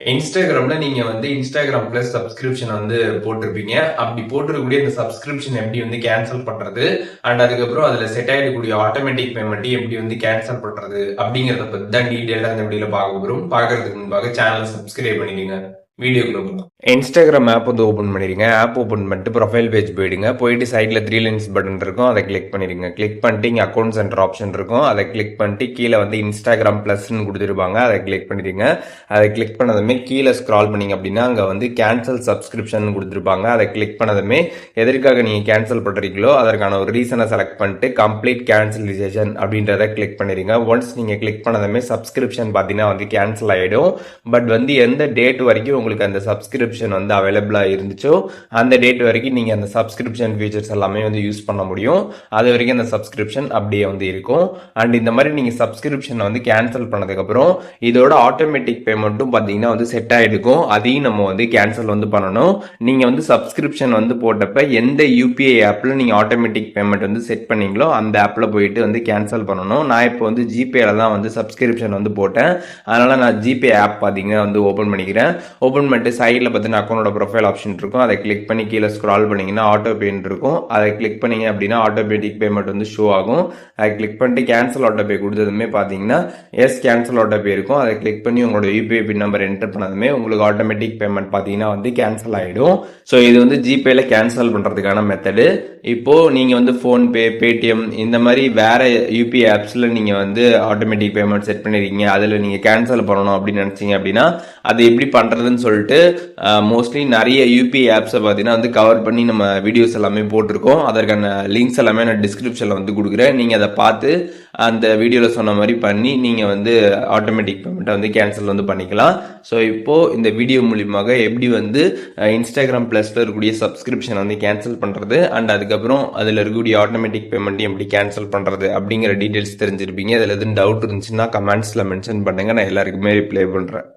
இன்ஸ்டாகிராம்ல நீங்க வந்து இன்ஸ்டாகிராம் பிளஸ் சப்ஸ்கிரிப்ஷன் வந்து போட்டிருப்பீங்க. அப்படி போட்டிருக்கக்கூடிய இந்த சப்ஸ்கிரிப்ஷன் எப்படி வந்து கேன்சல் பண்றது அண்ட் அதுக்கப்புறம் அதுல செட் ஆயிடக்கூடிய ஆட்டோமேட்டிக் பேமெண்ட் எப்படி வந்து கேன்சல் பண்றது அப்படிங்கறத பத்தி தான் டீடைலா இந்த வீடியோல பார்க்க போறோம். பார்க்கறதுக்கு முன்பாக சேனலை சப்ஸ்கிரைப் பண்ணிடுங்க. வீடியோக்குள்ள போகலாம். இன்ஸ்டாகிராம் ஆப் வந்து ஓப்பன் பண்ணிடுங்க. ஆப் ஓப்பன் பண்ணிட்டு ப்ரொஃபைல் பேஜ் போயிடுங்க. போயிட்டு சைடில் 3 லைன்ஸ் பட்டன் இருக்கும், அதை கிளிக் பண்ணிடுங்க. கிளிக் பண்ணிட்டு இங்கே அக்கௌண்ட் சென்டர் ஆப்ஷன் இருக்கும், அதை கிளிக் பண்ணிட்டு கீழே வந்து இன்ஸ்டாகிராம் ப்ளஸ்ன்னு கொடுத்துருப்பாங்க, அதை கிளிக் பண்ணிடுங்க. அதை கிளிக் பண்ணதுமே கீழே ஸ்க்ரால் பண்ணிங்க அப்படின்னா அங்கே வந்து கேன்சல் சப்ஸ்கிரிப்ஷன் கொடுத்துருப்பாங்க. அதை கிளிக் பண்ணதுமே எதற்காக நீங்கள் கேன்சல் பண்ணுறீங்களோ அதற்கான ஒரு ரீசனை செலக்ட் பண்ணிட்டு கம்ப்ளீட் கேன்சலைசேஷன் அப்படின்றத கிளிக் பண்ணிடுங்க. ஒன்ஸ் நீங்கள் கிளிக் பண்ணதுமே சப்ஸ்கிரிப்ஷன் பார்த்தீங்கன்னா வந்து கேன்சல் ஆகிடும். பட் வந்து எந்த டேட் வரைக்கும் உங்களுக்கு அந்த சப்ஸ்கிரிப்ஷன் வந்து அவைலபிளாக இருந்துச்சோ அந்த டேட் வரைக்கும் நீங்கள் அந்த சப்ஸ்கிரிப்ஷன் ஃபீச்சர்ஸ் எல்லாமே வந்து யூஸ் பண்ண முடியும். அது வரைக்கும் அந்த சப்ஸ்கிரிப்ஷன் அப்படியே வந்து இருக்கும். அண்ட் இந்த மாதிரி நீங்கள் சப்ஸ்கிரிப்ஷனை வந்து கேன்சல் பண்ணதுக்கப்புறம் இதோட ஆட்டோமேட்டிக் பேமெண்ட்டும் பார்த்தீங்கன்னா வந்து செட் ஆகிருக்கும். அதையும் நம்ம வந்து கேன்சல் வந்து பண்ணணும். நீங்கள் வந்து சப்ஸ்கிரிப்ஷன் வந்து போட்டப்ப எந்த யூபிஐ ஆப்பில் நீங்கள் ஆட்டோமேட்டிக் பேமெண்ட் வந்து செட் பண்ணீங்களோ அந்த ஆப்பில் போயிட்டு வந்து கேன்சல் பண்ணணும். நான் இப்போ வந்து ஜிபேல தான் வந்து சப்ஸ்கிரிப்ஷன் வந்து போட்டேன். அதனால் நான் ஜிபே ஆப் பார்த்தீங்கன்னா வந்து ஓப்பன் பண்ணிக்கிறேன். ஓப்பன் பண்ணிட்டு சைடில் பார்த்தீங்கன்னா அக்கௌண்டோட ப்ரொஃபைல் ஆப்ஷன் இருக்கும், அதை கிளிக் பண்ணி கீழே ஸ்க்ரால் பண்ணிங்கன்னா ஆட்டோ பேமெண்ட் இருக்கும். அதை கிளிக் பண்ணிங்க அப்படின்னா ஆட்டோமேட்டிக் பேமெண்ட் வந்து ஷோ ஆகும். அதை கிளிக் பண்ணிட்டு கேன்சல் ஆட்டோ பே கொடுத்ததுமே பார்த்தீங்கன்னா எஸ் கேன்சல் ஆட்டோ பே இருக்கும். அதை கிளிக் பண்ணி உங்களோட யூபிஐ பின் நம்பர் என்டர் பண்ணதுமே உங்களுக்கு ஆட்டோமேட்டிக் பேமெண்ட் பார்த்தீங்கன்னா வந்து கேன்சல் ஆகிடும். ஸோ இது வந்து ஜிபேல கேன்சல் பண்ணுறதுக்கான மெத்தடு. இப்போ நீங்கள் வந்து ஃபோன்பே, பேடிஎம் இந்த மாதிரி வேற யூபிஐ ஆப்ஸில் நீங்கள் வந்து ஆட்டோமேட்டிக் பேமெண்ட் செட் பண்ணிருக்கீங்க, அதில் நீங்கள் கேன்சல் பண்ணணும் அப்படின்னு நினச்சிங்க அப்படின்னா அது எப்படி பண்ணுறதுன்னு சொல்லிட்டு மோஸ்ட்லி நிறைய யூபிஐ ஆப்ஸை பார்த்தீங்கன்னா வந்து கவர் பண்ணி நம்ம வீடியோஸ் எல்லாமே போட்டிருக்கோம். அதற்கான லிங்க்ஸ் எல்லாமே நான் டிஸ்கிரிப்ஷனில் வந்து கொடுக்குறேன். நீங்கள் அதை பார்த்து அந்த வீடியோவில் சொன்ன மாதிரி பண்ணி நீங்கள் வந்து ஆட்டோமேட்டிக் பேமெண்ட்டை வந்து கேன்சல் வந்து பண்ணிக்கலாம். ஸோ இப்போது இந்த வீடியோ மூலியமாக எப்படி வந்து இன்ஸ்டாகிராம் ப்ளஸில் இருக்கக்கூடிய சப்ஸ்கிரிப்ஷன் வந்து கேன்சல் பண்ணுறது அண்ட் அதுக்கப்புறம் அதில் இருக்கக்கூடிய ஆட்டோமேட்டிக் பேமெண்ட்டையும் எப்படி கேன்சல் பண்ணுறது அப்படிங்கிற டீட்டெயில்ஸ் தெரிஞ்சிருப்பீங்க. அதில் எதுவும் டவுட் இருந்துச்சுன்னா கமெண்ட்ஸில் மென்ஷன் பண்ணுங்கள், நான் எல்லாருக்குமே ரிப்ளை பண்ணுறேன்.